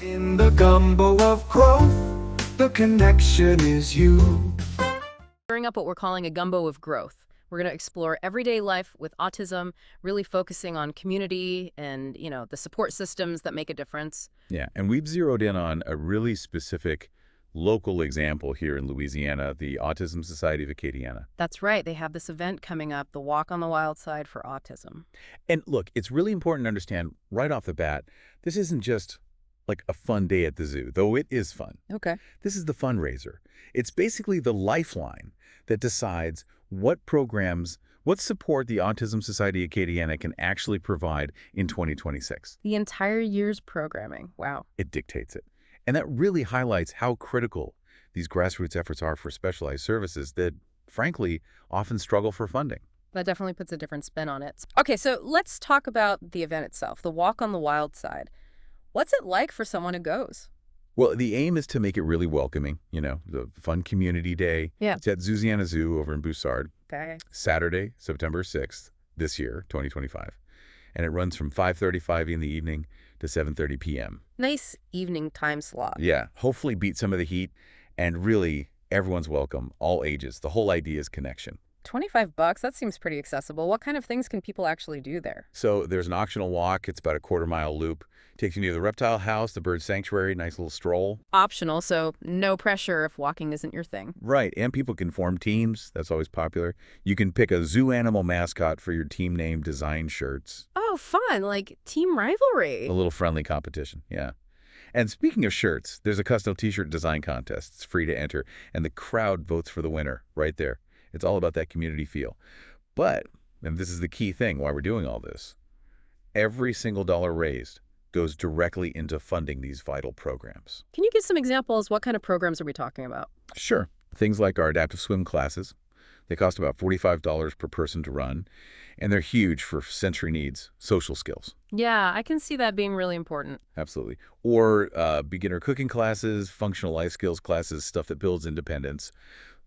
In the gumbo of growth, the connection is you. Stirring up what we're calling a gumbo of growth. We're going to explore everyday life with autism, really focusing on community and, the support systems that make a difference. Yeah, and we've zeroed in on a really specific local example here in Louisiana, the Autism Society of Acadiana. That's right. They have this event coming up, the Walk on the Wild Side for Autism. And look, it's really important to understand right off the bat, this isn't just like a fun day at the zoo, though it is fun. Okay. This is the fundraiser. It's basically the lifeline that decides what programs, what support the Autism Society Acadiana can actually provide in 2026. The entire year's programming. Wow. It dictates it. And that really highlights how critical these grassroots efforts are for specialized services that, frankly, often struggle for funding. That definitely puts a different spin on it. Okay, so let's talk about the event itself, the Walk on the Wild Side. What's it like for someone who goes? Well, the aim is to make it really welcoming, the fun community day. Yeah. It's at Louisiana Zoo over in Broussard, Okay. Saturday, September 6th, this year, 2025. And it runs from 5:35 in the evening to 7:30 p.m. Nice evening time slot. Yeah, hopefully beat some of the heat, and really, everyone's welcome, all ages. The whole idea is connection. $25, that seems pretty accessible. What kind of things can people actually do there? So there's an optional walk. It's about a quarter-mile loop. Takes you near the reptile house, the bird sanctuary, nice little stroll. Optional, so no pressure if walking isn't your thing. Right, and people can form teams. That's always popular. You can pick a zoo animal mascot for your team name design shirts. Oh, fun, like team rivalry. A little friendly competition, yeah. And speaking of shirts, there's a custom t-shirt design contest. It's free to enter, and the crowd votes for the winner right there. It's all about that community feel. But, and this is the key thing why we're doing all this, every single dollar raised goes directly into funding these vital programs. Can you give some examples? What kind of programs are we talking about? Sure. Things like our adaptive swim classes. They cost about $45 per person to run, and they're huge for sensory needs, social skills. Yeah, I can see that being really important. Absolutely. Or beginner cooking classes, functional life skills classes, stuff that builds independence.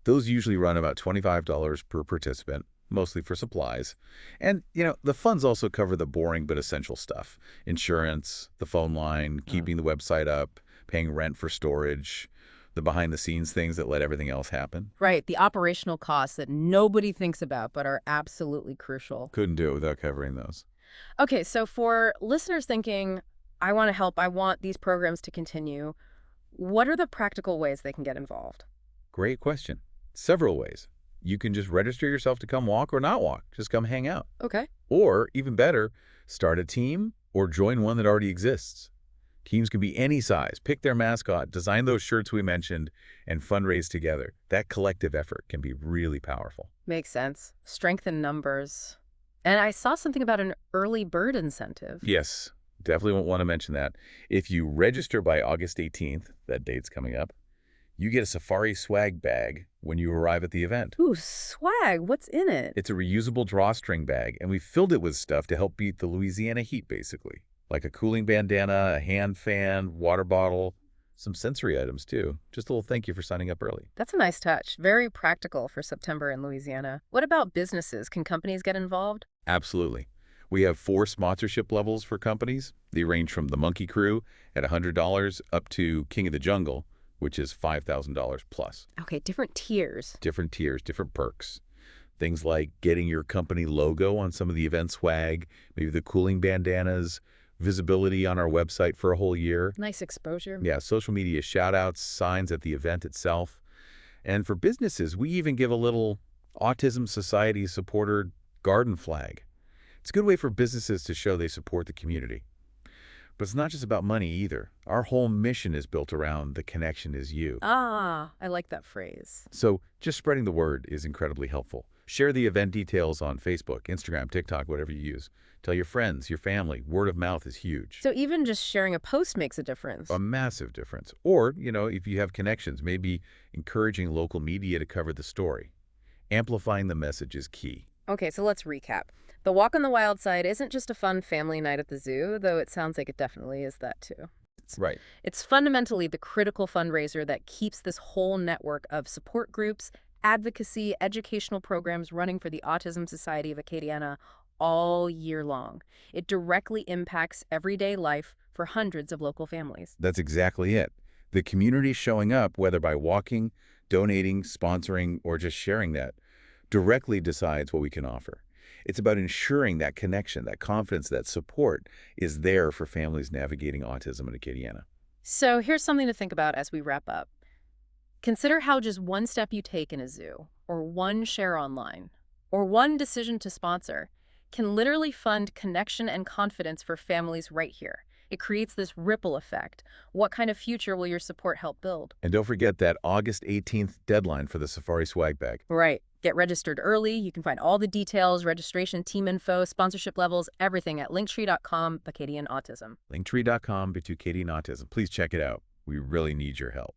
Those usually run about $25 per participant, mostly for supplies. And, the funds also cover the boring but essential stuff. Insurance, the phone line, keeping the website up, paying rent for storage, the behind-the-scenes things that let everything else happen. Right, the operational costs that nobody thinks about but are absolutely crucial. Couldn't do it without covering those. Okay, so for listeners thinking, I want to help, I want these programs to continue, what are the practical ways they can get involved? Great question. Several ways. You can just register yourself to come walk or not walk. Just come hang out. Okay. Or, even better, start a team or join one that already exists. Teams can be any size. Pick their mascot, design those shirts we mentioned, and fundraise together. That collective effort can be really powerful. Makes sense. Strength in numbers. And I saw something about an early bird incentive. Yes, definitely won't want to mention that. If you register by August 18th, that date's coming up, you get a safari swag bag when you arrive at the event. Ooh, swag. What's in it? It's a reusable drawstring bag, and we filled it with stuff to help beat the Louisiana heat, basically. Like a cooling bandana, a hand fan, water bottle, some sensory items, too. Just a little thank you for signing up early. That's a nice touch. Very practical for September in Louisiana. What about businesses? Can companies get involved? Absolutely. We have 4 sponsorship levels for companies. They range from the Monkey Crew at $100 up to King of the Jungle, which is $5,000 plus. Okay, different tiers. Different tiers, different perks. Things like getting your company logo on some of the event swag, maybe the cooling bandanas, visibility on our website for a whole year. Nice exposure. Yeah, social media shout-outs, signs at the event itself. And for businesses, we even give a little Autism Society supporter garden flag. It's a good way for businesses to show they support the community. But it's not just about money either. Our whole mission is built around the connection is you. Ah, I like that phrase. So just spreading the word is incredibly helpful. Share the event details on Facebook, Instagram, TikTok, whatever you use. Tell your friends, your family. Word of mouth is huge. So even just sharing a post makes a difference. A massive difference. Or, if you have connections, maybe encouraging local media to cover the story. Amplifying the message is key. Okay, so let's recap. The Walk on the Wild Side isn't just a fun family night at the zoo, though it sounds like it definitely is that too. Right. It's fundamentally the critical fundraiser that keeps this whole network of support groups, advocacy, educational programs running for the Autism Society of Acadiana all year long. It directly impacts everyday life for hundreds of local families. That's exactly it. The community showing up, whether by walking, donating, sponsoring, or just sharing that, directly decides what we can offer. It's about ensuring that connection, that confidence, that support is there for families navigating autism in Acadiana. So here's something to think about as we wrap up. Consider how just one step you take in a zoo, or one share online, or one decision to sponsor can literally fund connection and confidence for families right here. It creates this ripple effect. What kind of future will your support help build? And don't forget that August 18th deadline for the Safari Swag Bag. Right. Get registered early. You can find all the details, registration, team info, sponsorship levels, everything at linktree.com/Acadian Autism. Linktree.com/Acadian Autism. Please check it out. We really need your help.